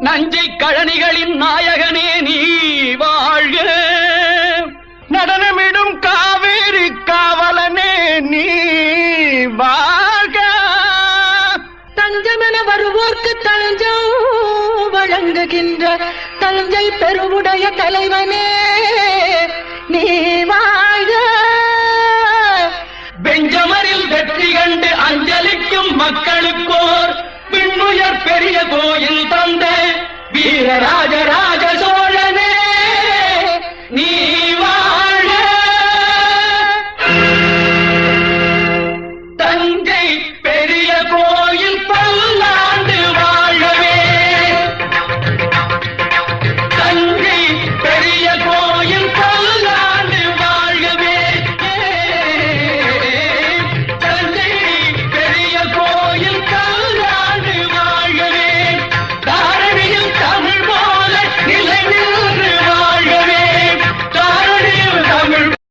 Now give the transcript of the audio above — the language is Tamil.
நஞ்சை கழனிகளின் நாயகனே நீ வாழ்க. நடனமிடும் காவேரி காவலனே நீ வாழ்க. தஞ்சமென வருவோர்க்கு தஞ்சம் வழங்குகின்ற தஞ்சை பெருவுடைய தலைவனே நீ வாழ்க. பெஞ்சமரில் வெற்றி கண்டு அஞ்சலிக்கும் மக்களுக்கோர் விண்ணுயர் பெரிய கோயில் தந்த வீரராஜராஜ